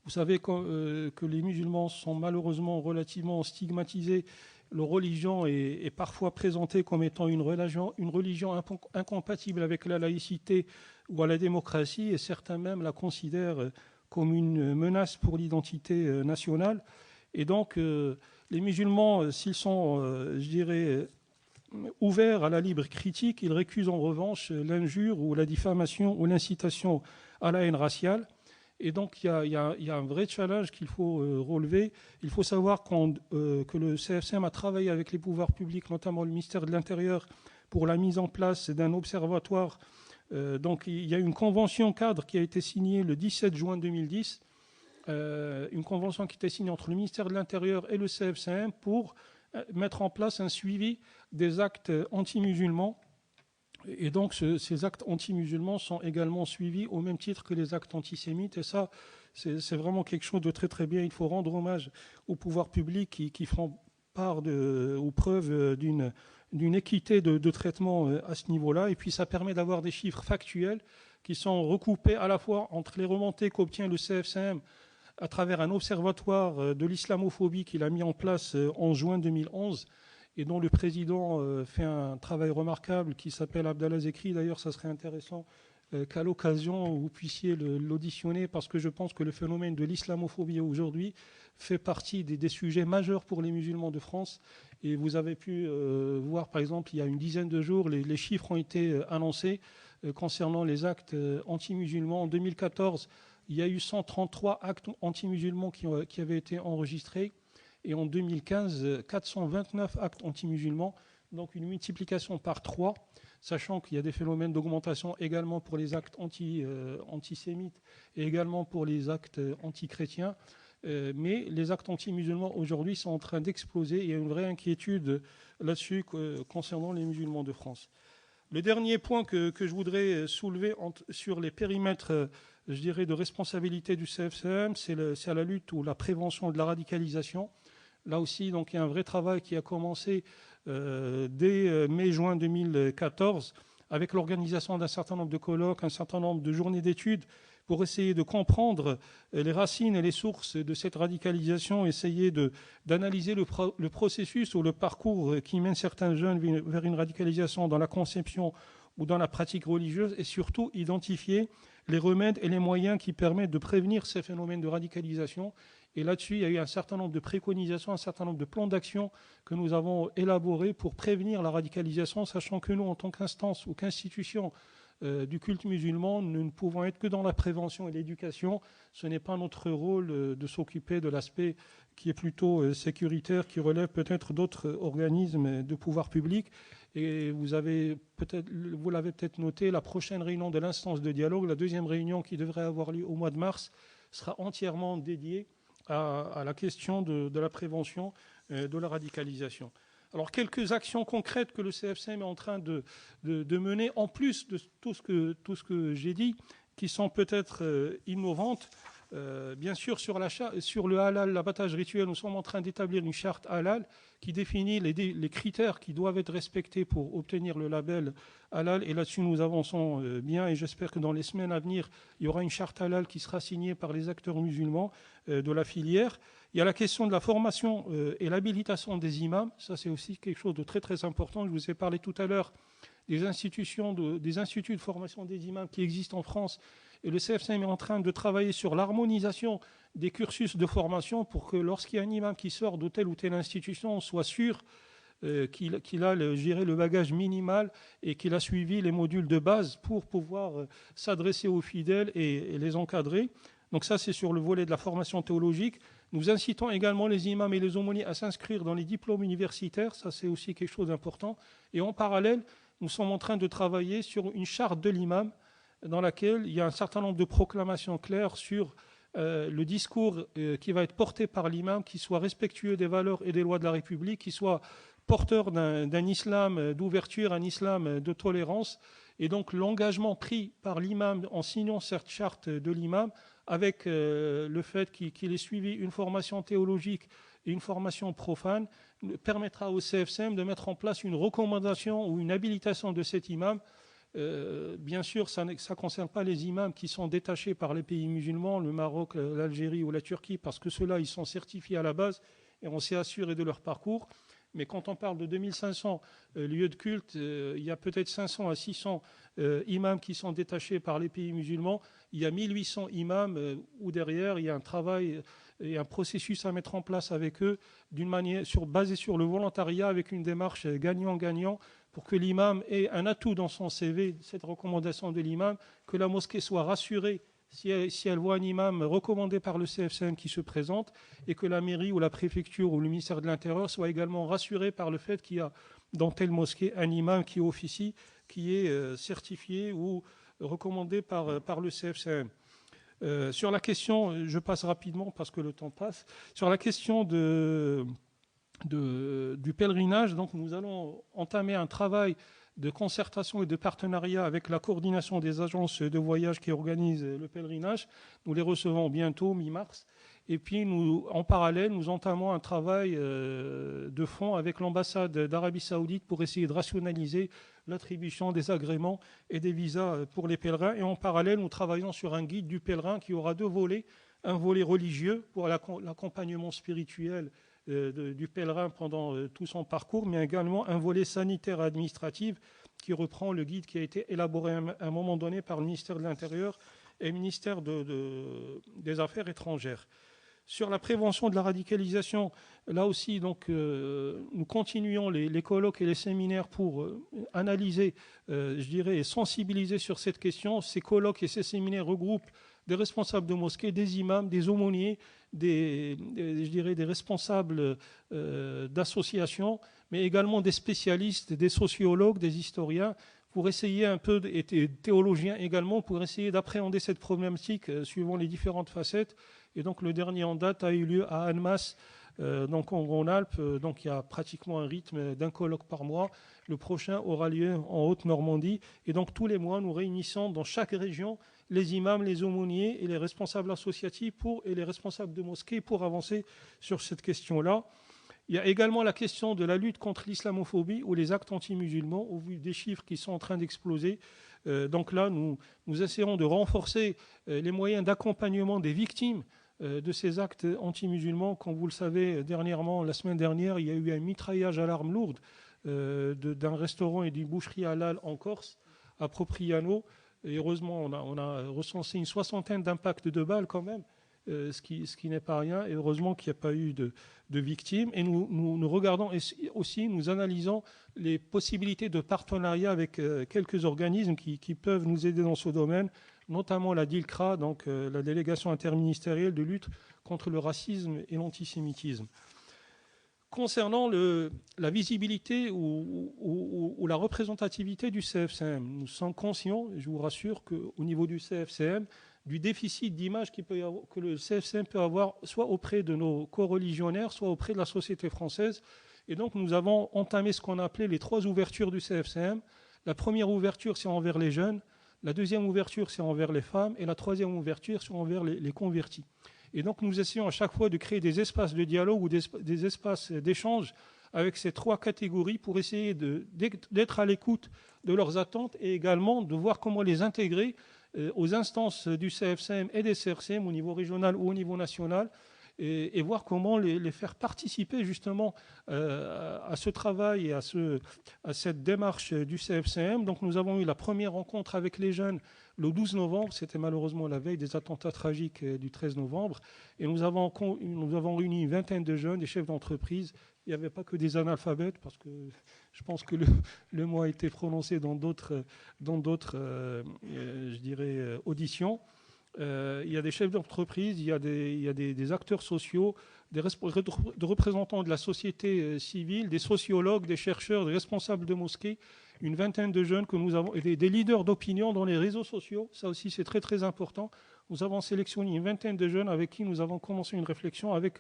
Speaker 2: Vous savez que les musulmans sont malheureusement relativement stigmatisés. Leur religion est parfois présentée comme étant une religion incompatible avec la laïcité ou à la démocratie, et certains même la considèrent comme une menace pour l'identité nationale. Et donc, les musulmans, s'ils sont, ouverts à la libre critique, ils récusent en revanche l'injure ou la diffamation ou l'incitation à la haine raciale. Et donc, il y a un vrai challenge qu'il faut relever. Il faut savoir que le CFCM a travaillé avec les pouvoirs publics, notamment le ministère de l'Intérieur, pour la mise en place d'un observatoire Donc il y a une convention cadre qui a été signée le 17 juin 2010, une convention qui était signée entre le ministère de l'Intérieur et le CFCM pour mettre en place un suivi des actes anti-musulmans. Et donc ces actes anti-musulmans sont également suivis au même titre que les actes antisémites. Et ça, c'est vraiment quelque chose de très très bien. Il faut rendre hommage aux pouvoirs publics qui font part ou preuve d'une équité de traitement à ce niveau-là. Et puis ça permet d'avoir des chiffres factuels qui sont recoupés à la fois entre les remontées qu'obtient le CFCM à travers un observatoire de l'islamophobie qu'il a mis en place en juin 2011 et dont le président fait un travail remarquable qui s'appelle Abdallah Zekri. D'ailleurs, ça serait intéressant qu'à l'occasion, vous puissiez l'auditionner, parce que je pense que le phénomène de l'islamophobie aujourd'hui fait partie des sujets majeurs pour les musulmans de France. Et vous avez pu voir, par exemple, il y a une dizaine de jours, les chiffres ont été annoncés concernant les actes anti-musulmans. En 2014, il y a eu 133 actes anti-musulmans qui avaient été enregistrés. Et en 2015, 429 actes anti-musulmans, donc une multiplication par 3, sachant qu'il y a des phénomènes d'augmentation également pour les actes antisémites et également pour les actes antichrétiens. Mais les actes anti-musulmans aujourd'hui sont en train d'exploser. Il y a une vraie inquiétude là-dessus concernant les musulmans de France. Le dernier point que je voudrais soulever sur les périmètres, je dirais, de responsabilité du CFCM, c'est la lutte ou la prévention de la radicalisation. Là aussi, donc, il y a un vrai travail qui a commencé dès mai-juin 2014 avec l'organisation d'un certain nombre de colloques, un certain nombre de journées d'études pour essayer de comprendre les racines et les sources de cette radicalisation, essayer d'analyser le processus ou le parcours qui mène certains jeunes vers une radicalisation dans la conception ou dans la pratique religieuse, et surtout identifier les remèdes et les moyens qui permettent de prévenir ces phénomènes de radicalisation. Et là-dessus, il y a eu un certain nombre de préconisations, un certain nombre de plans d'action que nous avons élaborés pour prévenir la radicalisation, sachant que nous, en tant qu'instance ou qu'institution du culte musulman, nous ne pouvons être que dans la prévention et l'éducation. Ce n'est pas notre rôle de s'occuper de l'aspect qui est plutôt sécuritaire, qui relève peut-être d'autres organismes de pouvoir public. Et vous l'avez peut-être noté, la prochaine réunion de l'instance de dialogue, la deuxième réunion qui devrait avoir lieu au mois de mars, sera entièrement dédiée à la question de la prévention de la radicalisation. Alors, quelques actions concrètes que le CFCM est en train de mener, en plus de tout ce que j'ai dit, qui sont peut-être innovantes. Bien sûr, sur le halal, l'abattage rituel, nous sommes en train d'établir une charte halal qui définit les critères qui doivent être respectés pour obtenir le label halal. Et là-dessus, nous avançons bien, et j'espère que dans les semaines à venir, il y aura une charte halal qui sera signée par les acteurs musulmans de la filière. Il y a la question de la formation et l'habilitation des imams. Ça, c'est aussi quelque chose de très, très important. Je vous ai parlé tout à l'heure des instituts de formation des imams qui existent en France. Et le CFCM est en train de travailler sur l'harmonisation des cursus de formation pour que lorsqu'il y a un imam qui sort de telle ou telle institution, on soit sûr qu'il a le bagage minimal et qu'il a suivi les modules de base pour pouvoir s'adresser aux fidèles et les encadrer. Donc ça, c'est sur le volet de la formation théologique. Nous incitons également les imams et les aumôniers à s'inscrire dans les diplômes universitaires. Ça, c'est aussi quelque chose d'important. Et en parallèle, nous sommes en train de travailler sur une charte de l'imam dans laquelle il y a un certain nombre de proclamations claires sur le discours qui va être porté par l'imam, qui soit respectueux des valeurs et des lois de la République, qui soit porteur d'un islam d'ouverture, un islam de tolérance. Et donc l'engagement pris par l'imam en signant cette charte de l'imam, avec le fait qu'il ait suivi une formation théologique et une formation profane, permettra au CFCM de mettre en place une recommandation ou une habilitation de cet imam. Bien sûr, ça ne concerne pas les imams qui sont détachés par les pays musulmans, le Maroc, l'Algérie ou la Turquie, parce que ceux-là, ils sont certifiés à la base et on s'est assuré de leur parcours. Mais quand on parle de 2500 lieux de culte, il y a peut-être 500 à 600 imams qui sont détachés par les pays musulmans. Il y a 1800 imams où derrière, il y a un travail et un processus à mettre en place avec eux d'une manière basée sur le volontariat, avec une démarche gagnant-gagnant, pour que l'imam ait un atout dans son CV, cette recommandation de l'imam, que la mosquée soit rassurée si elle voit un imam recommandé par le CFCM qui se présente, et que la mairie ou la préfecture ou le ministère de l'Intérieur soit également rassuré par le fait qu'il y a dans telle mosquée un imam qui officie, qui est certifié ou recommandées par le CFCM. Sur la question, je passe rapidement parce que le temps passe, sur la question du pèlerinage, donc nous allons entamer un travail de concertation et de partenariat avec la coordination des agences de voyage qui organisent le pèlerinage. Nous les recevons bientôt, mi-mars. Et puis, en parallèle, nous entamons un travail de fond avec l'ambassade d'Arabie Saoudite pour essayer de rationaliser l'attribution des agréments et des visas pour les pèlerins. Et en parallèle, nous travaillons sur un guide du pèlerin qui aura 2 volets. Un volet religieux pour l'accompagnement spirituel du pèlerin pendant tout son parcours, mais également un volet sanitaire et administratif qui reprend le guide qui a été élaboré à un moment donné par le ministère de l'Intérieur et le ministère des Affaires étrangères. Sur la prévention de la radicalisation, là aussi, donc, nous continuons les colloques et les séminaires pour analyser, je dirais, et sensibiliser sur cette question. Ces colloques et ces séminaires regroupent des responsables de mosquées, des imams, des aumôniers, je dirais des responsables d'associations, mais également des spécialistes, des sociologues, des historiens, pour essayer un peu, et des théologiens également, pour essayer d'appréhender cette problématique suivant les différentes facettes. Et donc le dernier en date a eu lieu à Annemasse, donc en Rhône-Alpes. Donc il y a pratiquement un rythme d'un colloque par mois. Le prochain aura lieu en Haute-Normandie. Et donc tous les mois, nous réunissons dans chaque région les imams, les aumôniers et les responsables associatifs et les responsables de mosquées pour avancer sur cette question-là. Il y a également la question de la lutte contre l'islamophobie ou les actes anti-musulmans, au vu des chiffres qui sont en train d'exploser. Donc là, nous essayons de renforcer les moyens d'accompagnement des victimes de ces actes anti-musulmans. Comme vous le savez, dernièrement, la semaine dernière, il y a eu un mitraillage à l'arme lourde d'un restaurant et d'une boucherie halal en Corse, à Propriano. Et heureusement, on a recensé une 60aine d'impacts de balles quand même, ce qui n'est pas rien. Et heureusement qu'il n'y a pas eu de victimes. Et nous regardons aussi, nous analysons les possibilités de partenariat avec quelques organismes qui peuvent nous aider dans ce domaine, notamment la DILCRA, donc la délégation interministérielle de lutte contre le racisme et l'antisémitisme. Concernant la visibilité ou la représentativité du CFCM, nous sommes conscients, je vous rassure, qu'au niveau du CFCM, du déficit d'image que le CFCM peut avoir, soit auprès de nos coreligionnaires, soit auprès de la société française. Et donc, nous avons entamé ce qu'on appelait les 3 ouvertures du CFCM. La première ouverture, c'est envers les jeunes. La deuxième ouverture, c'est envers les femmes. Et la troisième ouverture, c'est envers les convertis. Et donc, nous essayons à chaque fois de créer des espaces de dialogue ou des espaces d'échange avec ces 3 catégories pour essayer d'être à l'écoute de leurs attentes et également de voir comment les intégrer aux instances du CFCM et des CRCM au niveau régional ou au niveau national et voir comment les faire participer justement à ce travail et à cette démarche du CFCM. Donc nous avons eu la première rencontre avec les jeunes le 12 novembre, c'était malheureusement la veille des attentats tragiques du 13 novembre, et nous avons réuni une vingtaine de jeunes, des chefs d'entreprise. Il n'y avait pas que des analphabètes, parce que je pense que le mot a été prononcé dans d'autres je dirais, auditions. Il y a des chefs d'entreprise, il y a des acteurs sociaux, des représentants de la société civile, des sociologues, des chercheurs, des responsables de mosquées, une vingtaine de jeunes que nous avons, et des leaders d'opinion dans les réseaux sociaux. Ça aussi, c'est très, très important. Nous avons sélectionné une vingtaine de jeunes avec qui nous avons commencé une réflexion avec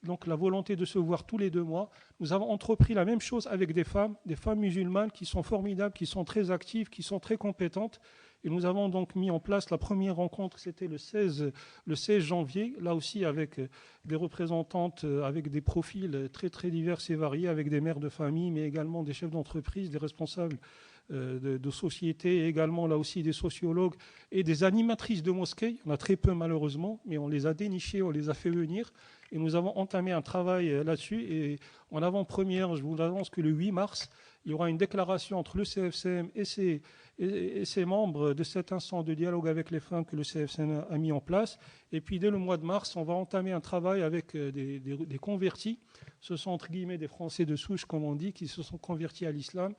Speaker 2: donc la volonté de se voir tous les 2 mois. Nous avons entrepris la même chose avec des femmes musulmanes qui sont formidables, qui sont très actives, qui sont très compétentes. Et nous avons donc mis en place la première rencontre, c'était le 16 janvier, là aussi avec des représentantes, avec des profils très très divers et variés, avec des mères de famille, mais également des chefs d'entreprise, des responsables de sociétés, et également là aussi des sociologues et des animatrices de mosquées. Il y en a très peu malheureusement, mais on les a dénichées, on les a fait venir. Et nous avons entamé un travail là-dessus. Et en avant-première, je vous annonce que le 8 mars, il y aura une déclaration entre le CFCM et ses membres de cet instant de dialogue avec les femmes que le CFCM a mis en place. Et puis dès le mois de mars, on va entamer un travail avec des convertis. Ce sont entre guillemets des Français de souche, comme on dit, qui se sont convertis à l'islam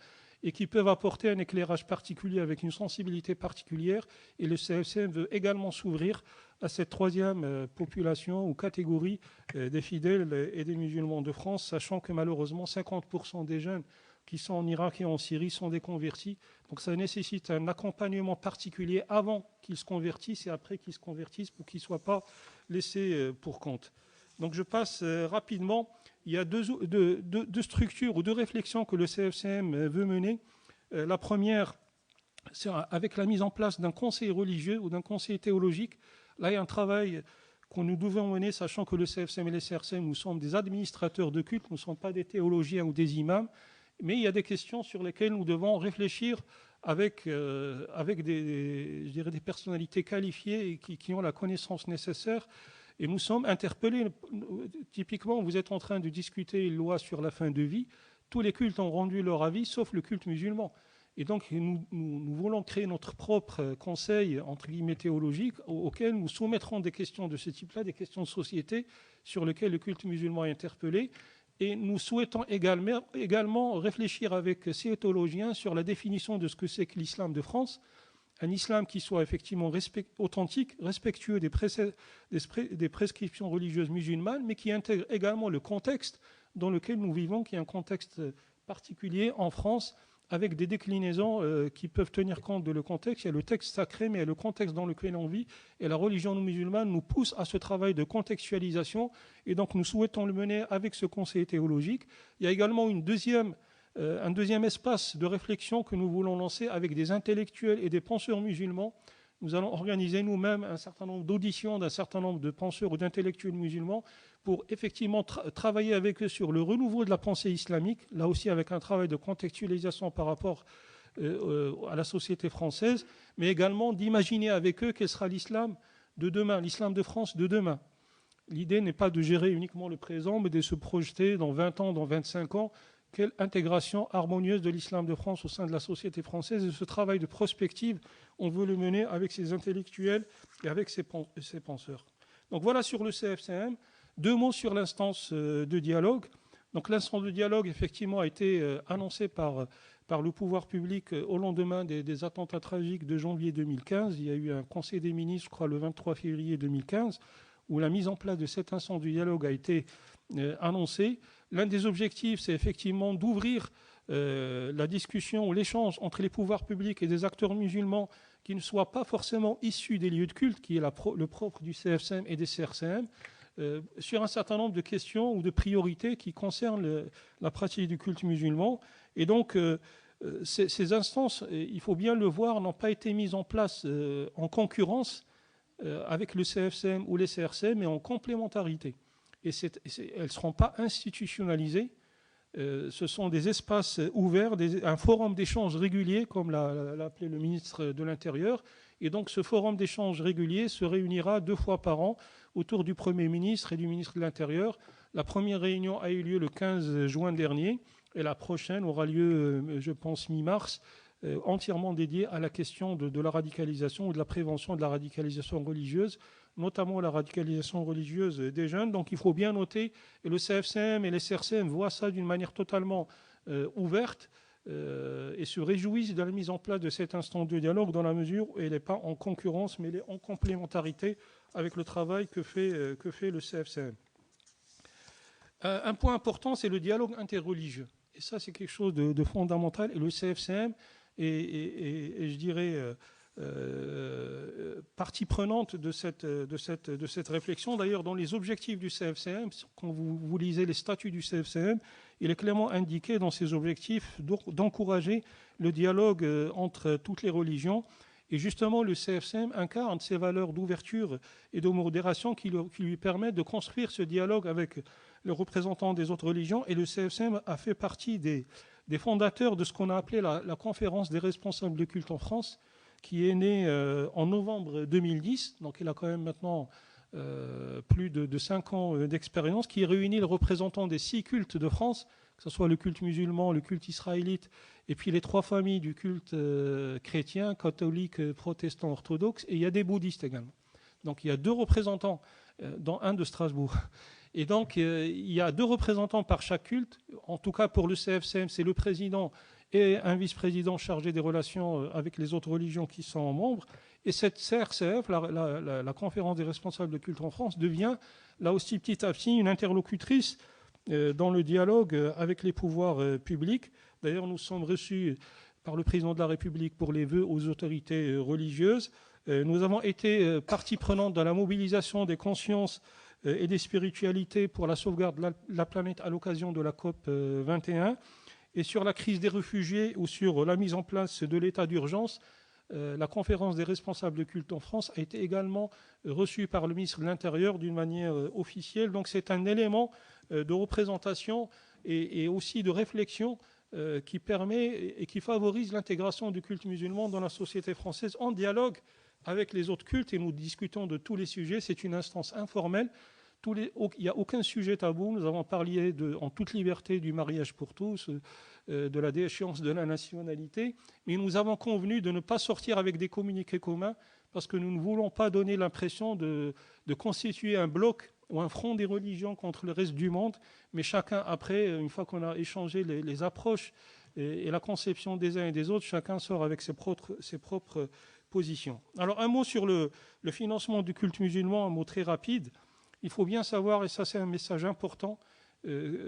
Speaker 2: et qui peuvent apporter un éclairage particulier avec une sensibilité particulière. Et le CFCM veut également s'ouvrir à cette 3e population ou catégorie des fidèles et des musulmans de France, sachant que malheureusement 50% des jeunes qui sont en Irak et en Syrie sont des convertis. Donc ça nécessite un accompagnement particulier avant qu'ils se convertissent et après qu'ils se convertissent pour qu'ils ne soient pas laissés pour compte. Donc je passe rapidement. Il y a deux structures ou deux réflexions que le CFCM veut mener. La première, c'est avec la mise en place d'un conseil religieux ou d'un conseil théologique. Là, il y a un travail que nous devons mener, sachant que le CFCM et les CRCM, nous sommes des administrateurs de culte, nous ne sommes pas des théologiens ou des imams, mais il y a des questions sur lesquelles nous devons réfléchir avec des personnalités qualifiées et qui ont la connaissance nécessaire. Et nous sommes interpellés. Typiquement, vous êtes en train de discuter une loi sur la fin de vie. Tous les cultes ont rendu leur avis, sauf le culte musulman. Et donc, nous voulons créer notre propre conseil, entre guillemets, théologique, auquel nous soumettrons des questions de ce type-là, des questions de société, sur lesquelles le culte musulman est interpellé. Et nous souhaitons également réfléchir avec ces théologiens sur la définition de ce que c'est que l'islam de France, un islam qui soit effectivement authentique, respectueux des prescriptions religieuses musulmanes, mais qui intègre également le contexte dans lequel nous vivons, qui est un contexte particulier en France, avec des déclinaisons qui peuvent tenir compte de le contexte. Il y a le texte sacré, mais il y a le contexte dans lequel on vit. Et la religion musulmane nous pousse à ce travail de contextualisation. Et donc, nous souhaitons le mener avec ce conseil théologique. Il y a également un deuxième espace de réflexion que nous voulons lancer avec des intellectuels et des penseurs musulmans. Nous allons organiser nous-mêmes un certain nombre d'auditions d'un certain nombre de penseurs ou d'intellectuels musulmans pour effectivement travailler avec eux sur le renouveau de la pensée islamique, là aussi avec un travail de contextualisation par rapport à la société française, mais également d'imaginer avec eux quel sera l'islam de demain, l'islam de France de demain. L'idée n'est pas de gérer uniquement le présent, mais de se projeter dans 20 ans, dans 25 ans, quelle intégration harmonieuse de l'islam de France au sein de la société française. Et ce travail de prospective, on veut le mener avec ses intellectuels et avec ses penseurs. Donc voilà sur le CFCM. 2 mots sur l'instance de dialogue. Donc l'instance de dialogue, effectivement, a été annoncée par le pouvoir public au lendemain des attentats tragiques de janvier 2015. Il y a eu un conseil des ministres, je crois, le 23 février 2015, où la mise en place de cette instance du dialogue a été annoncée. L'un des objectifs, c'est effectivement d'ouvrir la discussion ou l'échange entre les pouvoirs publics et des acteurs musulmans qui ne soient pas forcément issus des lieux de culte, qui est le propre du CFCM et des CRCM, sur un certain nombre de questions ou de priorités qui concernent la pratique du culte musulman. Et donc, ces instances, il faut bien le voir, n'ont pas été mises en place en concurrence avec le CFCM ou les CRCM, mais en complémentarité. Et elles ne seront pas institutionnalisées. Ce sont des espaces ouverts, un forum d'échange régulier, comme l'a appelé le ministre de l'Intérieur. Et donc ce forum d'échange régulier se réunira 2 fois par an autour du Premier ministre et du ministre de l'Intérieur. La première réunion a eu lieu le 15 juin dernier et la prochaine aura lieu, je pense, mi-mars, entièrement dédiée à la question de la radicalisation ou de la prévention de la radicalisation religieuse, notamment la radicalisation religieuse des jeunes. Donc il faut bien noter, et le CFCM et les CRCM voient ça d'une manière totalement ouverte et se réjouissent de la mise en place de cet instant de dialogue dans la mesure où elle n'est pas en concurrence, mais elle est en complémentarité avec le travail que fait le CFCM. Un point important, c'est le dialogue interreligieux. Et ça, c'est quelque chose de fondamental. Et le CFCM est je dirais, partie prenante de cette réflexion. D'ailleurs, dans les objectifs du CFCM, quand vous lisez les statuts du CFCM, il est clairement indiqué dans ces objectifs d'encourager le dialogue entre toutes les religions. Et justement, le CFCM incarne ces valeurs d'ouverture et de modération qui lui permettent de construire ce dialogue avec les représentants des autres religions. Et le CFCM a fait partie des fondateurs de ce qu'on a appelé la conférence des responsables de culte en France, qui est née en novembre 2010. Donc, il a quand même maintenant plus de 5 ans d'expérience, qui réunit les représentants des 6 cultes de France, que ce soit le culte musulman, le culte israélite, et puis les 3 familles du culte chrétien, catholique, protestant, orthodoxe, et il y a des bouddhistes également. Donc il y a 2 représentants, dont un de Strasbourg. Et donc il y a 2 représentants par chaque culte. En tout cas pour le CFCM, c'est le président et un vice-président chargé des relations avec les autres religions qui sont membres. Et cette CRCF, la conférence des responsables de culte en France, devient là aussi petit à petit une interlocutrice dans le dialogue avec les pouvoirs publics. D'ailleurs, nous sommes reçus par le président de la République pour les vœux aux autorités religieuses. Nous avons été partie prenante dans la mobilisation des consciences et des spiritualités pour la sauvegarde de la planète à l'occasion de la COP 21. Et sur la crise des réfugiés ou sur la mise en place de l'état d'urgence, la conférence des responsables de culte en France a été également reçue par le ministre de l'Intérieur d'une manière officielle. Donc c'est un élément de représentation et aussi de réflexion qui permet et qui favorise l'intégration du culte musulman dans la société française en dialogue avec les autres cultes. Et nous discutons de tous les sujets. C'est une instance informelle. Il n'y a aucun sujet tabou. Nous avons parlé en toute liberté du mariage pour tous, de la déchéance de la nationalité. Mais nous avons convenu de ne pas sortir avec des communiqués communs parce que nous ne voulons pas donner l'impression de constituer un bloc ou un front des religions contre le reste du monde. Mais chacun, après, une fois qu'on a échangé les approches et la conception des uns et des autres, chacun sort avec ses propres positions. Alors un mot sur le financement du culte musulman, un mot très rapide. Il faut bien savoir, et ça c'est un message important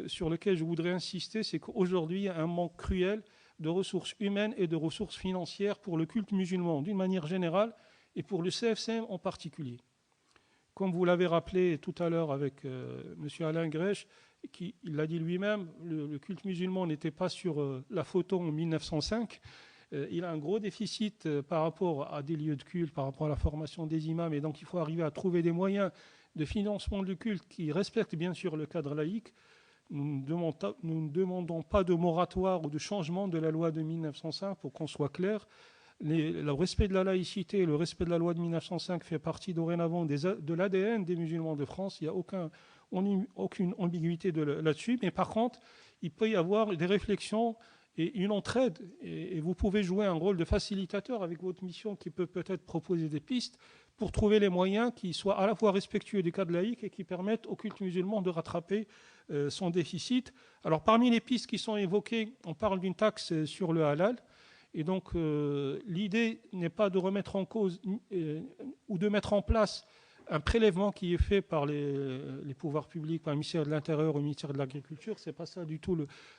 Speaker 2: sur lequel je voudrais insister, c'est qu'aujourd'hui il y a un manque cruel de ressources humaines et de ressources financières pour le culte musulman d'une manière générale et pour le CFCM en particulier. Comme vous l'avez rappelé tout à l'heure avec M. Alain Grèche, il l'a dit lui-même, le culte musulman n'était pas sur la photo en 1905. Il a un gros déficit par rapport à des lieux de culte, par rapport à la formation des imams, et donc il faut arriver à trouver des moyens de financement du culte qui respectent bien sûr le cadre laïque. Nous ne demandons pas de moratoire ou de changement de la loi de 1905 pour qu'on soit clair. Le respect de la laïcité, le respect de la loi de 1905 fait partie dorénavant de l'ADN des musulmans de France. Il n'y a aucune ambiguïté là-dessus. Mais par contre, il peut y avoir des réflexions et une entraide. Et vous pouvez jouer un rôle de facilitateur avec votre mission qui peut peut-être proposer des pistes pour trouver les moyens qui soient à la fois respectueux du cadre laïque et qui permettent au culte musulman de rattraper son déficit. Alors parmi les pistes qui sont évoquées, on parle d'une taxe sur le halal. Et donc l'idée n'est pas de remettre en cause ou de mettre en place un prélèvement qui est fait par les pouvoirs publics, par le ministère de l'Intérieur ou le ministère de l'Agriculture. Ce n'est pas ça du tout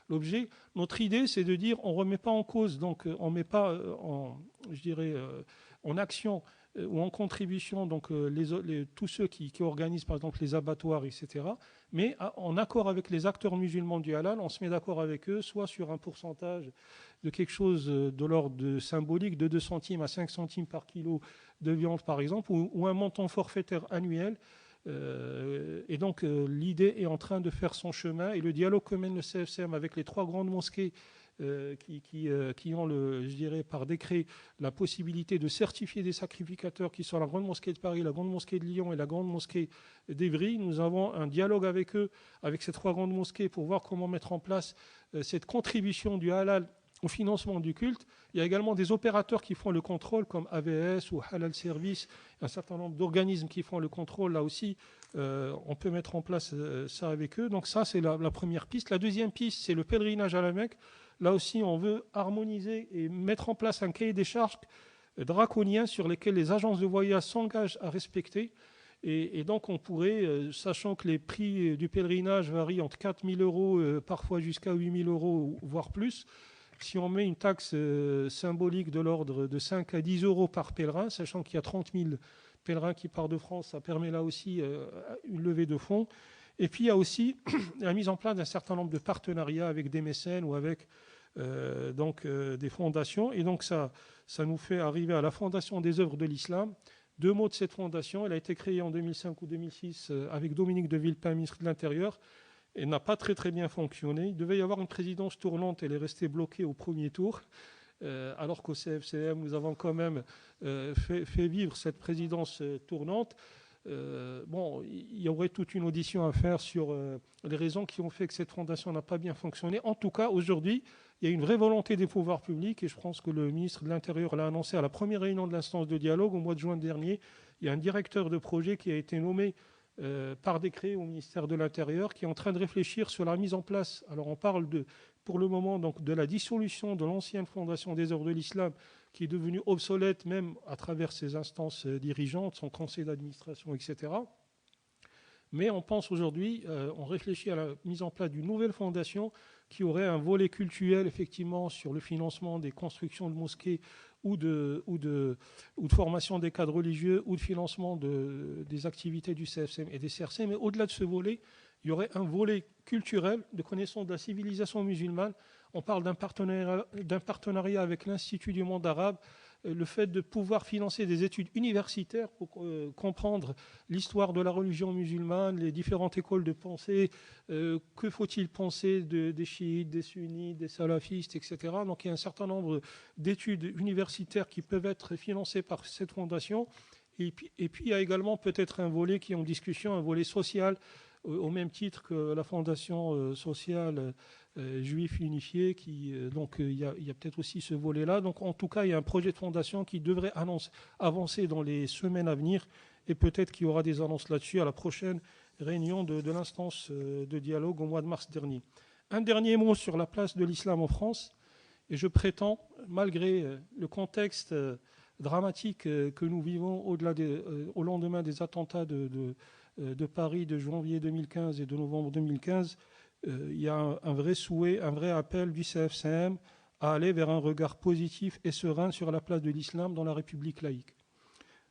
Speaker 2: l'objet. Notre idée, c'est de dire on ne remet pas en cause, donc on ne met pas en action ou en contribution donc, tous ceux qui organisent par exemple les abattoirs, etc. Mais en accord avec les acteurs musulmans du halal, on se met d'accord avec eux, soit sur un pourcentage de quelque chose de l'ordre de symbolique, de 2 centimes à 5 centimes par kilo de viande par exemple, ou un montant forfaitaire annuel. Et donc l'idée est en train de faire son chemin, et le dialogue que mène le CFCM avec les 3 grandes mosquées qui ont, je dirais, par décret, la possibilité de certifier des sacrificateurs qui sont la Grande Mosquée de Paris, la Grande Mosquée de Lyon et la Grande Mosquée d'Évry. Nous avons un dialogue avec eux, avec ces 3 grandes mosquées, pour voir comment mettre en place cette contribution du halal au financement du culte. Il y a également des opérateurs qui font le contrôle, comme AVS ou Halal Service, un certain nombre d'organismes qui font le contrôle. Là aussi, on peut mettre en place ça avec eux. Donc ça, c'est la première piste. La deuxième piste, c'est le pèlerinage à la Mecque. Là aussi, on veut harmoniser et mettre en place un cahier des charges draconien sur lesquels les agences de voyage s'engagent à respecter. Et donc, on pourrait, sachant que les prix du pèlerinage varient entre 4 000 €, parfois jusqu'à 8 000 €, voire plus, si on met une taxe symbolique de l'ordre de 5 à 10 € par pèlerin, sachant qu'il y a 30 000 pèlerins qui partent de France, ça permet là aussi une levée de fonds. Et puis, il y a aussi la mise en place d'un certain nombre de partenariats avec des mécènes ou avec des fondations. Et donc, ça nous fait arriver à la Fondation des œuvres de l'islam. 2 mots de cette fondation. Elle a été créée en 2005 ou 2006 avec Dominique de Villepin, ministre de l'Intérieur. Elle n'a pas très bien fonctionné. Il devait y avoir une présidence tournante. Elle est restée bloquée au premier tour. Alors qu'au CFCM, nous avons quand même fait vivre cette présidence tournante. Il y aurait toute une audition à faire sur les raisons qui ont fait que cette fondation n'a pas bien fonctionné. En tout cas, aujourd'hui, il y a une vraie volonté des pouvoirs publics, et je pense que le ministre de l'Intérieur l'a annoncé à la première réunion de l'instance de dialogue au mois de juin dernier. Il y a un directeur de projet qui a été nommé par décret au ministère de l'Intérieur, qui est en train de réfléchir sur la mise en place. Alors on parle pour le moment donc, de la dissolution de l'ancienne Fondation des œuvres de l'islam, qui est devenue obsolète même à travers ses instances dirigeantes, son conseil d'administration, etc. Mais on pense aujourd'hui, on réfléchit à la mise en place d'une nouvelle fondation qui aurait un volet cultuel, effectivement, sur le financement des constructions de mosquées ou de formation des cadres religieux ou de financement des activités du CFCM et des CRC. Mais au-delà de ce volet, il y aurait un volet culturel de connaissance de la civilisation musulmane. On parle d'un partenariat avec l'Institut du monde arabe, le fait de pouvoir financer des études universitaires pour comprendre l'histoire de la religion musulmane, les différentes écoles de pensée, que faut-il penser des chiites, des sunnites, des salafistes, etc. Donc il y a un certain nombre d'études universitaires qui peuvent être financées par cette fondation. Et puis il y a également peut-être un volet qui est en discussion, un volet social, au même titre que la fondation sociale juif unifié, donc il y a peut-être aussi ce volet-là. Donc en tout cas, il y a un projet de fondation qui devrait avancer dans les semaines à venir, et peut-être qu'il y aura des annonces là-dessus à la prochaine réunion de l'instance de dialogue au mois de mars dernier. Un dernier mot sur la place de l'islam en France, et je prétends, malgré le contexte dramatique que nous vivons au lendemain des attentats de Paris de janvier 2015 et de novembre 2015, il y a un vrai souhait, un vrai appel du CFCM à aller vers un regard positif et serein sur la place de l'islam dans la République laïque.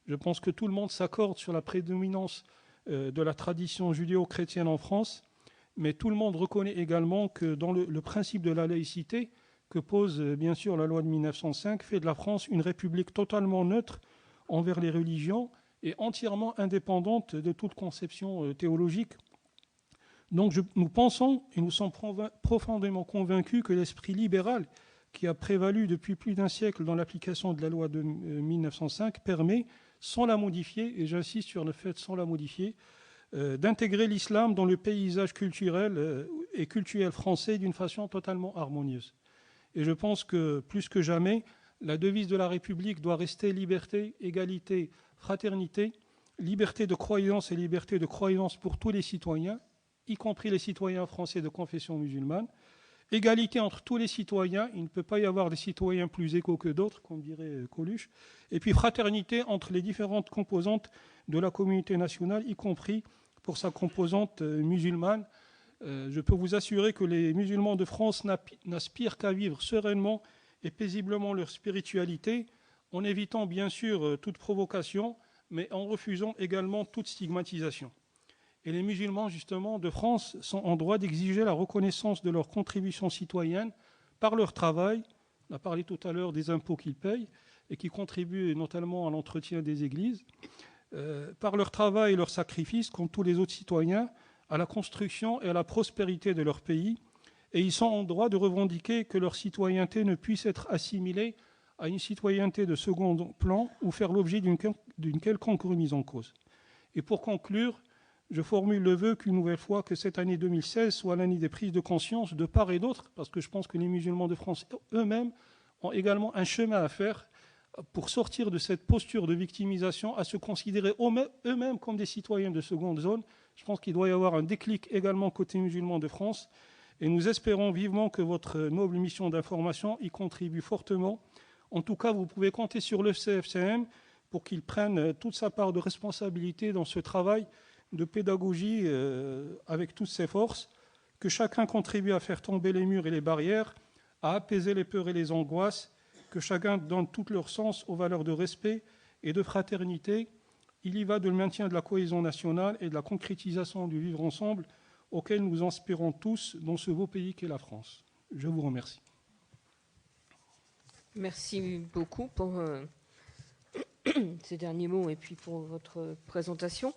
Speaker 2: Je pense que tout le monde s'accorde sur la prédominance de la tradition judéo-chrétienne en France, mais tout le monde reconnaît également que dans le principe de la laïcité que pose bien sûr la loi de 1905 fait de la France une république totalement neutre envers les religions et entièrement indépendante de toute conception théologique. Donc nous pensons et nous sommes profondément convaincus que l'esprit libéral qui a prévalu depuis plus d'un siècle dans l'application de la loi de 1905 permet, sans la modifier, et j'insiste sur le fait sans la modifier, d'intégrer l'islam dans le paysage culturel et cultuel français d'une façon totalement harmonieuse. Et je pense que, plus que jamais, la devise de la République doit rester liberté, égalité, fraternité, liberté de croyance et liberté de croyance pour tous les citoyens, y compris les citoyens français de confession musulmane. Égalité entre tous les citoyens, il ne peut pas y avoir des citoyens plus égaux que d'autres, comme dirait Coluche. Et puis fraternité entre les différentes composantes de la communauté nationale, y compris pour sa composante musulmane. Je peux vous assurer que les musulmans de France n'aspirent qu'à vivre sereinement et paisiblement leur spiritualité, en évitant bien sûr toute provocation, mais en refusant également toute stigmatisation. Et les musulmans, justement, de France sont en droit d'exiger la reconnaissance de leur contribution citoyenne par leur travail. On a parlé tout à l'heure des impôts qu'ils payent et qui contribuent notamment à l'entretien des églises. Par leur travail et leur sacrifice, comme tous les autres citoyens, à la construction et à la prospérité de leur pays. Et ils sont en droit de revendiquer que leur citoyenneté ne puisse être assimilée à une citoyenneté de second plan ou faire l'objet d'une quelconque remise en cause. Et pour conclure, je formule le vœu qu'une nouvelle fois, que cette année 2016 soit l'année des prises de conscience de part et d'autre, parce que je pense que les musulmans de France eux-mêmes ont également un chemin à faire pour sortir de cette posture de victimisation, à se considérer eux-mêmes comme des citoyens de seconde zone. Je pense qu'il doit y avoir un déclic également côté musulmans de France, et nous espérons vivement que votre noble mission d'information y contribue fortement. En tout cas, vous pouvez compter sur le CFCM pour qu'il prenne toute sa part de responsabilité dans ce travail de pédagogie avec toutes ses forces, que chacun contribue à faire tomber les murs et les barrières, à apaiser les peurs et les angoisses, que chacun donne tout leur sens aux valeurs de respect et de fraternité. Il y va de le maintien de la cohésion nationale et de la concrétisation du vivre ensemble auquel nous aspirons tous dans ce beau pays qu'est la France. Je vous remercie.
Speaker 1: Merci beaucoup pour ces derniers mots et puis pour votre présentation.